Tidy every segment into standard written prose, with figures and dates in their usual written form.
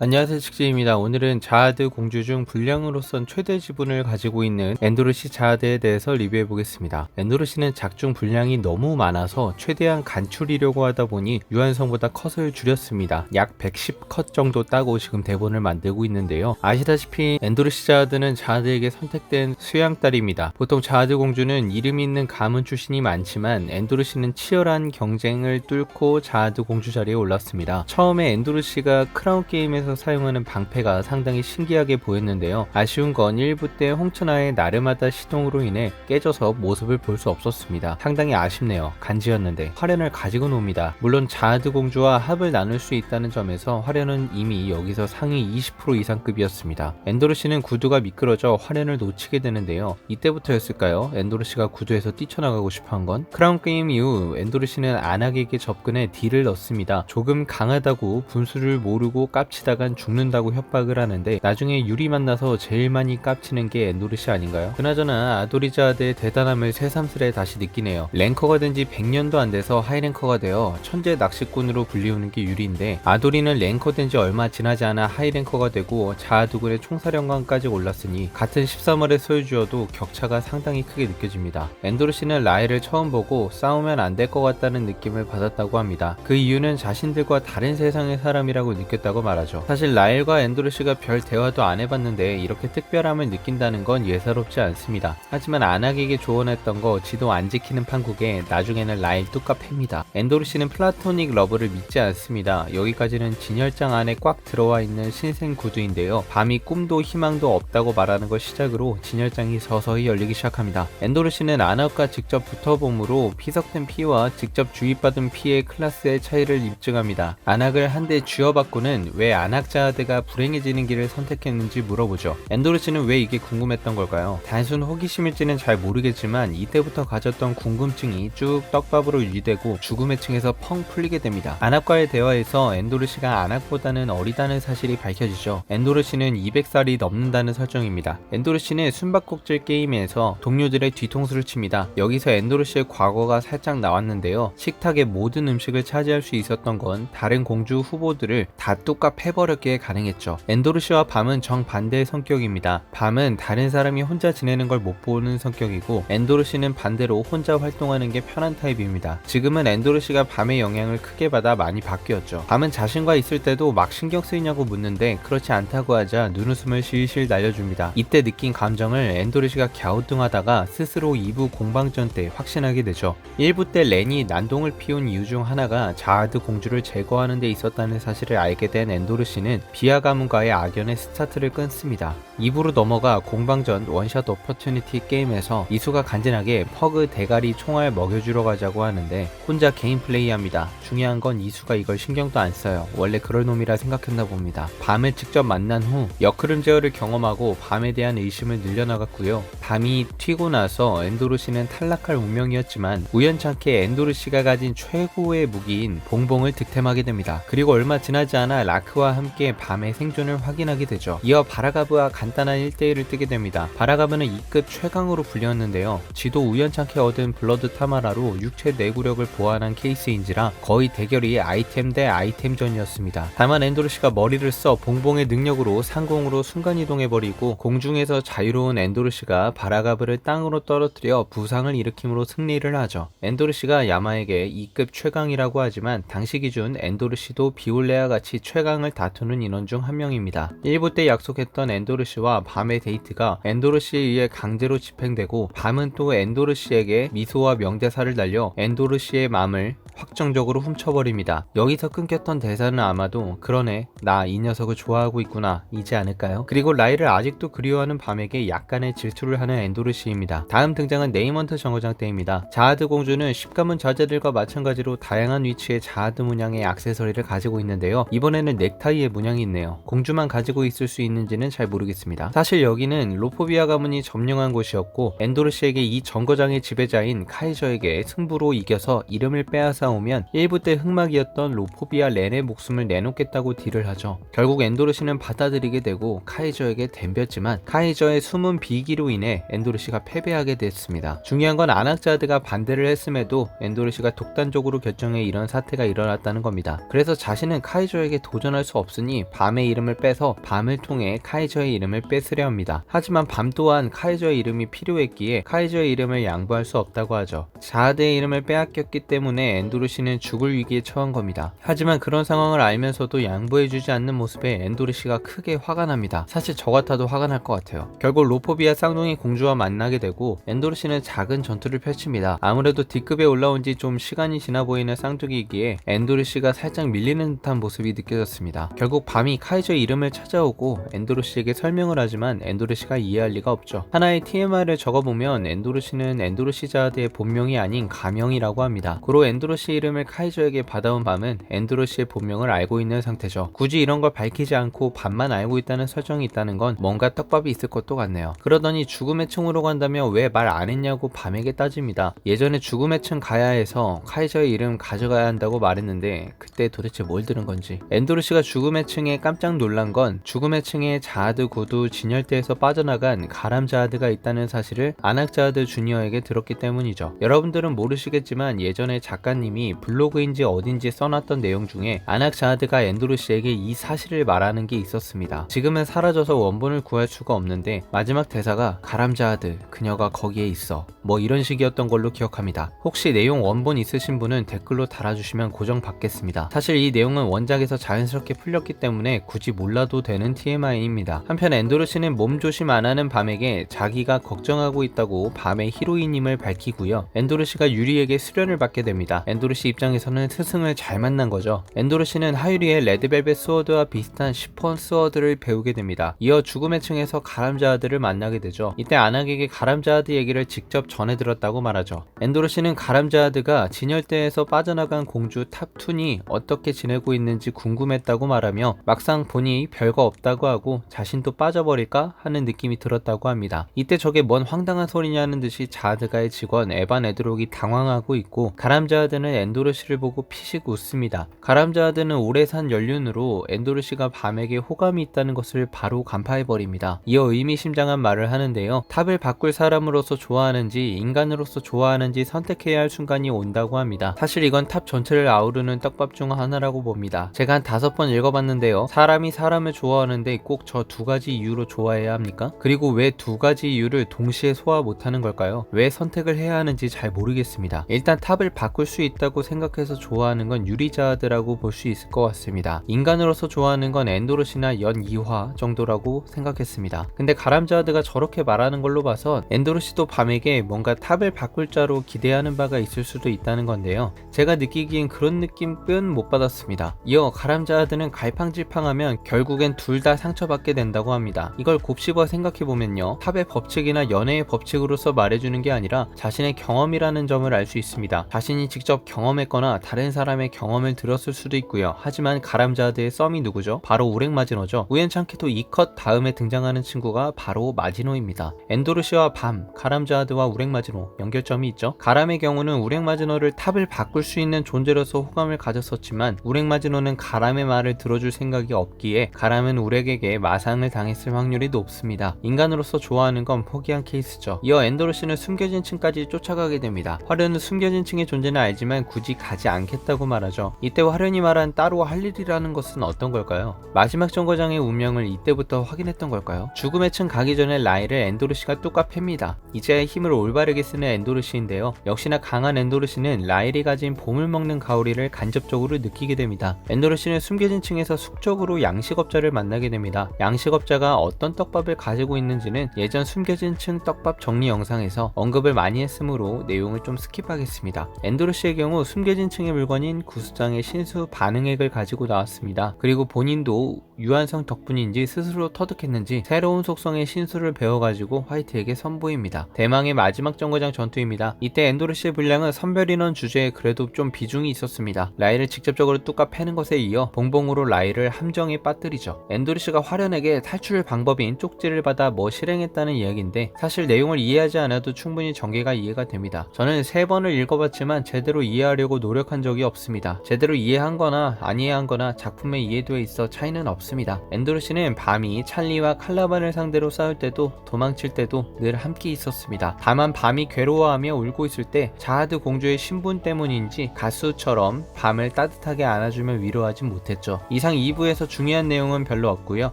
안녕하세요, 칙지입니다. 오늘은 자하드 공주 중 분량으로선 최대 지분을 가지고 있는 엔도르시 자하드에 대해서 리뷰해 보겠습니다. 엔도르시는 작중 분량이 너무 많아서 최대한 간출이려고 하다 보니 유한성보다 컷을 줄였습니다. 약 110컷 정도 따고 지금 대본을 만들고 있는데요. 아시다시피 엔도르시 자하드는 자하드에게 선택된 수양딸입니다. 보통 자하드 공주는 이름 있는 가문 출신이 많지만 엔도르시는 치열한 경쟁을 뚫고 자하드 공주 자리에 올랐습니다. 처음에 엔도르시가 크라운 게임에서 사용하는 방패가 상당히 신기하게 보였는데요. 아쉬운 건 1부 때 홍천하의 나르마다 시동으로 인해 깨져서 모습을 볼 수 없었습니다. 상당히 아쉽네요. 간지였는데 화련을 가지고 놉니다. 물론 자하드 공주와 합을 나눌 수 있다는 점에서 화련은 이미 여기서 상위 20% 이상급이었습니다. 엔도르시는 구두가 미끄러져 화련을 놓치게 되는데요. 이때부터였을까요? 엔도르시가 구두에서 뛰쳐나가고 싶어한 건? 크라운 게임 이후 엔도르시는 안악에게 접근해 딜을 넣습니다. 조금 강하다고 분수를 모르고 깝치다간 죽는다고 협박을 하는데 나중에 유리 만나서 제일 많이 깝치는 게 엔도르시 아닌가요? 그나저나 아도리자드의 대단함을 새삼스레 다시 느끼네요. 랭커가 된 지 100년도 안 돼서 하이랭커가 되어 천재 낚시꾼으로 불리우는 게 유리인데 아도리는 랭커 된 지 얼마 지나지 않아 하이랭커가 되고 자하두군의 총사령관까지 올랐으니 같은 13월의 소유주여도 격차가 상당히 크게 느껴집니다. 엔도르시는 라엘을 처음 보고 싸우면 안 될 것 같다는 느낌을 받았다고 합니다. 그 이유는 자신들과 다른 세상의 사람이라고 느꼈다고 말하죠. 사실 라엘과 엔도르시가 별 대화도 안 해봤는데 이렇게 특별함을 느낀다는 건 예사롭지 않습니다. 하지만 안악에게 조언했던 거 지도 안 지키는 판국에 나중에는 라엘 뚜까 팹니다. 엔도르시는 플라토닉 러브를 믿지 않습니다. 여기까지는 진열장 안에 꽉 들어와 있는 신생 구두인데요. 밤이 꿈도 희망도 없다고 말하는 걸 시작으로 진열장이 서서히 열리기 시작합니다. 엔도르시는 안악과 직접 붙어봄으로 피석된 피와 직접 주입받은 피의 클래스의 차이를 입증합니다. 안악을 한 대 쥐어받고는 왜 안악 자하드가 불행해지는 길을 선택했는지 물어보죠. 엔도르시는 왜 이게 궁금했던 걸까요? 단순 호기심일지는 잘 모르겠지만 이때부터 가졌던 궁금증이 쭉 떡밥으로 유지되고 죽음의 층에서 펑 풀리게 됩니다. 안악과의 대화에서 엔도르시가 안악보다는 어리다는 사실이 밝혀지죠. 엔도르시는 200살이 넘는다는 설정입니다. 엔도르시는 숨바꼭질 게임에서 동료들의 뒤통수를 칩니다. 여기서 엔도르시의 과거가 살짝 나왔는데요. 식탁의 모든 음식을 차지할 수 있었던 건 다른 공주 후보들을 다 뚜까 패버렸기에 가능했죠. 엔도르시와 밤은 정반대의 성격입니다. 밤은 다른 사람이 혼자 지내는 걸 못 보는 성격이고 엔도르시는 반대로 혼자 활동하는 게 편한 타입입니다. 지금은 엔도르시가 밤의 영향을 크게 받아 많이 바뀌었죠. 밤은 자신과 있을 때도 막 신경 쓰이냐고 묻는데 그렇지 않다고 하자 눈웃음을 실실 날려줍니다. 이때 느낀 감정을 엔도르시가 갸우뚱하다가 스스로 2부 공방전 때 확신하게 되죠. 1부 때 렌이 난동을 피운 이유 중 하나가 자하드 공주를 제거하는 데 있었다는 사실을 알게 된 엔도르시는 비아 가문과의 악연의 스타트를 끊습니다. 2부로 넘어가 공방전 원샷 오퍼튜니티 게임에서 이수가 간지나게 퍼그 대가리 총알 먹여주러 가자고 하는데 혼자 개인 플레이합니다. 중요한 건 이수가 이걸 신경도 안 써요. 원래 그럴 놈이라 생각했나 봅니다. 밤을 직접 만난 후 역흐름 제어를 경험하고 밤에 대한 의심을 늘려나갔고요. 밤이 튀고 나서 엔도르시는 탈락할 운명이었지만 우연찮게 엔도르시가 가진 최고의 무기인 봉봉을 득템하게 됩니다. 그리고 얼마 지나지 않아 라크와 함께 밤의 생존을 확인하게 되죠. 이어 바라가브와 간단한 1대1을 뜨게 됩니다. 바라가브는 2급 최강으로 불렸는데요. 지도 우연찮게 얻은 블러드 타마라로 육체 내구력을 보완한 케이스인지라 거의 대결이 아이템 대 아이템전이었습니다. 다만 엔도르시가 머리를 써 봉봉의 능력으로 상공으로 순간이동해버리고 공중에서 자유로운 엔도르시가 바라가브를 땅으로 떨어뜨려 부상을 일으킴으로 승리를 하죠. 엔도르시가 야마에게 2급 최강이라고 하지만 당시 기준 엔도르시도 비올레와 같이 최강을 다투는 인원 중 한 명입니다. 1부 때 약속했던 엔도르시와 밤의 데이트가 엔도르시에 의해 강제로 집행되고 밤은 또 엔도르시에게 미소와 명대사를 날려 엔도르시의 마음을 확정적으로 훔쳐버립니다. 여기서 끊겼던 대사는 아마도 그러네, 나 이 녀석을 좋아하고 있구나 이지 않을까요? 그리고 라일을 아직도 그리워하는 밤에게 약간의 질투를 하는 엔도르시입니다. 다음 등장은 네이먼트 정거장 때입니다. 자하드 공주는 10가문 저자들과 마찬가지로 다양한 위치의 자하드 문양의 액세서리를 가지고 있는데요. 이번에는 넥타이의 문양이 있네요. 공주만 가지고 있을 수 있는지는 잘 모르겠습니다. 사실 여기는 로포비아 가문이 점령한 곳이었고 엔도르시에게 이 정거장의 지배자인 카이저에게 승부로 이겨서 이름을 빼앗은 싸우면 1부 때 흑막이었던 로포비아 렌의 목숨을 내놓겠다고 딜을 하죠. 결국 엔도르시는 받아들이게 되고 카이저에게 덤볐지만 카이저의 숨은 비기로 인해 엔도르시가 패배하게 됐습니다. 중요한 건 아낙자드가 반대를 했음에도 엔도르시가 독단적으로 결정해 이런 사태가 일어났다는 겁니다. 그래서 자신은 카이저에게 도전할 수 없으니 밤의 이름을 빼서 밤을 통해 카이저의 이름을 뺏으려 합니다. 하지만 밤 또한 카이저의 이름이 필요했기에 카이저의 이름을 양보할 수 없다고 하죠. 자하드의 이름을 빼앗겼기 때문에 엔도르시는 죽을 위기에 처한 겁니다. 하지만 그런 상황을 알면서도 양보해주지 않는 모습에 엔도르시가 크게 화가 납니다. 사실 저 같아도 화가 날 것 같아요. 결국 로포비아 쌍둥이 공주와 만나게 되고 엔도르시는 작은 전투를 펼칩니다. 아무래도 D급에 올라온 지 좀 시간이 지나 보이는 쌍둥이이기에 엔도르시가 살짝 밀리는 듯한 모습이 느껴졌습니다. 결국 밤이 카이저의 이름을 찾아오고 엔도르시에게 설명을 하지만 엔도르시가 이해할 리가 없죠. 하나의 TMI를 적어보면 엔도르시는 엔도르시 자하드의 본명이 아닌 가명이라고 합니다. 고로 엔도르시 이름을 카이저에게 받아온 밤은 엔도르시의 본명을 알고 있는 상태죠. 굳이 이런 걸 밝히지 않고 밤만 알고 있다는 설정이 있다는 건 뭔가 떡밥이 있을 것도 같네요. 그러더니 죽음의 층으로 간다면 왜 말 안 했냐고 밤에게 따집니다. 예전에 죽음의 층 가야 해서 카이저의 이름 가져가야 한다고 말했는데 그때 도대체 뭘 들은 건지. 엔도르시가 죽음의 층에 깜짝 놀란 건 죽음의 층에 자하드 구두 진열대에서 빠져나간 가람 자하드가 있다는 사실을 아낙 자하드 주니어에게 들었기 때문이죠. 여러분들은 모르시겠지만 예전에 작가님이 블로그인지 어딘지 써놨던 내용 중에 아낙 자하드가 엔도르시에게 이 사실을 말하는 게 있었습니다. 지금은 사라져서 원본을 구할 수가 없는데 마지막 대사가 가람 자하드 그녀가 거기에 있어 뭐 이런 식이었던 걸로 기억합니다. 혹시 내용 원본 있으신 분은 댓글로 달아주시면 고정 받겠습니다. 사실 이 내용은 원작에서 자연스럽게 풀렸기 때문에 굳이 몰라도 되는 TMI입니다. 한편 엔도르시는 몸조심 안 하는 밤에게 자기가 걱정하고 있다고 밤의 히로인임을 밝히고요. 엔도르시가 유리에게 수련을 받게 됩니다. 엔도르시 입장에서는 스승을 잘 만난 거죠. 엔도르시는 하유리의 레드벨벳 스워드와 비슷한 시폰 스워드를 배우게 됩니다. 이어 죽음의 층에서 가람자하드를 만나게 되죠. 이때 아낙에게 가람자하드 얘기를 직접 전해들었다고 말하죠. 엔도르시는 가람자하드가 진열대에서 빠져나간 공주 탑툰이 어떻게 지내고 있는지 궁금했다고 말하며 막상 보니 별거 없다고 하고 자신도 빠져버릴까 하는 느낌이 들었다고 합니다. 이때 저게 뭔 황당한 소리냐는 듯이 자하드가의 직원 에반 에드록이 당황하고 있고 가람자하드는 엔도르시를 보고 피식 웃습니다. 가람자하드는 오래 산 연륜으로 엔도르시가 밤에게 호감이 있다는 것을 바로 간파해버립니다. 이어 의미심장한 말을 하는데요. 탑을 바꿀 사람으로서 좋아하는지 인간으로서 좋아하는지 선택해야 할 순간이 온다고 합니다. 사실 이건 탑 전체를 아우르는 떡밥 중 하나라고 봅니다. 제가 한 5번 읽어봤는데요. 사람이 사람을 좋아하는데 꼭 저 2가지 이유로 좋아해야 합니까? 그리고 왜 2가지 이유를 동시에 소화 못하는 걸까요? 왜 선택을 해야 하는지 잘 모르겠습니다. 일단 탑을 바꿀 수 있다고 생각해서 좋아하는 건 유리자하드라고 볼 수 있을 것 같습니다. 인간으로서 좋아하는 건 엔도르시나 연 2화 정도라고 생각했습니다. 근데 가람자하드가 저렇게 말하는 걸로 봐선 엔도르시도 밤에게 뭔가 탑을 바꿀 자로 기대하는 바가 있을 수도 있다는 건데요. 제가 느끼기엔 그런 느낌은 못 받았습니다. 이어 가람자하드는 갈팡질팡하면 결국엔 둘 다 상처받게 된다고 합니다. 이걸 곱씹어 생각해보면요. 탑의 법칙이나 연애의 법칙으로서 말해주는 게 아니라 자신의 경험이라는 점을 알 수 있습니다. 자신이 직접 경험했거나 다른 사람의 경험을 들었을 수도 있고요. 하지만 가람자하드의 썸이 누구죠? 바로 우랭마지노죠. 우연찮게도 이 컷 다음에 등장하는 친구가 바로 마지노입니다. 엔도르시와 밤, 가람자하드와 우랭마지노 연결점이 있죠. 가람의 경우는 우랭마지노를 탑을 바꿀 수 있는 존재로서 호감을 가졌었지만 우랭마지노는 가람의 말을 들어줄 생각이 없기에 가람은 우렉에게 마상을 당했을 확률이 높습니다. 인간으로서 좋아하는 건 포기한 케이스죠. 이어 엔도르시는 숨겨진 층까지 쫓아가게 됩니다. 화려는 숨겨진 층의 존재는 알지만 굳이 가지 않겠다고 말하죠. 이때 화련이 말한 따로 할 일이라는 것은 어떤 걸까요? 마지막 정거장의 운명을 이때부터 확인했던 걸까요? 죽음의 층 가기 전에 라이를 엔도르시가 뚝까 팹니다. 이제야 힘을 올바르게 쓰는 엔도르시인데요. 역시나 강한 엔도르시는 라일이 가진 봄을 먹는 가오리를 간접적으로 느끼게 됩니다. 엔도르시는 숨겨진 층에서 숙적으로 양식업자를 만나게 됩니다. 양식업자가 어떤 떡밥을 가지고 있는지는 예전 숨겨진 층 떡밥 정리 영상에서 언급을 많이 했으므로 내용을 좀 스킵하겠습니다. 엔도르시의 경우 숨겨진 층의 물건인 구수장의 신수 반응액을 가지고 나왔습니다. 그리고 본인도 유한성 덕분인지 스스로 터득했는지 새로운 속성의 신수를 배워가지고 화이트에게 선보입니다. 대망의 마지막 정거장 전투입니다. 이때 엔도르시의 분량은 선별인원 주제에 그래도 좀 비중이 있었습니다. 라이를 직접적으로 뚝까 패는 것에 이어 봉봉으로 라이를 함정에 빠뜨리죠. 엔도르시가 화련에게 탈출 방법인 쪽지를 받아 뭐 실행했다는 이야기인데 사실 내용을 이해하지 않아도 충분히 전개가 이해가 됩니다. 저는 3번을 읽어봤지만 제대로 이해하려고 노력한 적이 없습니다. 제대로 이해한 거나 안 이해한 거나 작품의 이해도에 있어 차이는 없습니다. 엔도르시는 밤이 찰리와 칼라반을 상대로 싸울 때도 도망칠 때도 늘 함께 있었습니다. 다만 밤이 괴로워하며 울고 있을 때 자하드 공주의 신분 때문인지 가수처럼 밤을 따뜻하게 안아주며 위로하진 못했죠. 이상 2부에서 중요한 내용은 별로 없고요.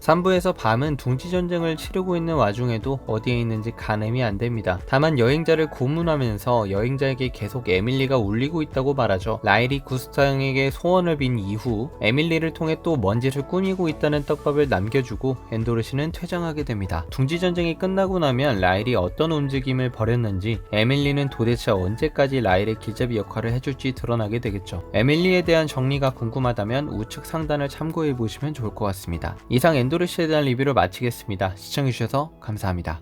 3부에서 밤은 둥지 전쟁을 치르고 있는 와중에도 어디에 있는지 가늠이 안 됩니다. 다만 여행자를 고문하면서 여행자에게 계속 에밀리가 울리고 있다고 말하죠. 라일이 구스타형에게 소원을 빈 이후 에밀리를 통해 또 뭔지를 꾸미고 있다는 떡밥을 남겨주고 엔도르시는 퇴장하게 됩니다. 둥지 전쟁이 끝나고 나면 라일이 어떤 움직임을 벌였는지, 에밀리는 도대체 언제까지 라일의 길잡이 역할을 해줄지 드러나게 되겠죠. 에밀리에 대한 정리가 궁금하다면 우측 상단을 참고해보시면 좋을 것 같습니다. 이상 엔도르시에 대한 리뷰를 마치겠습니다. 시청해주셔서 감사합니다.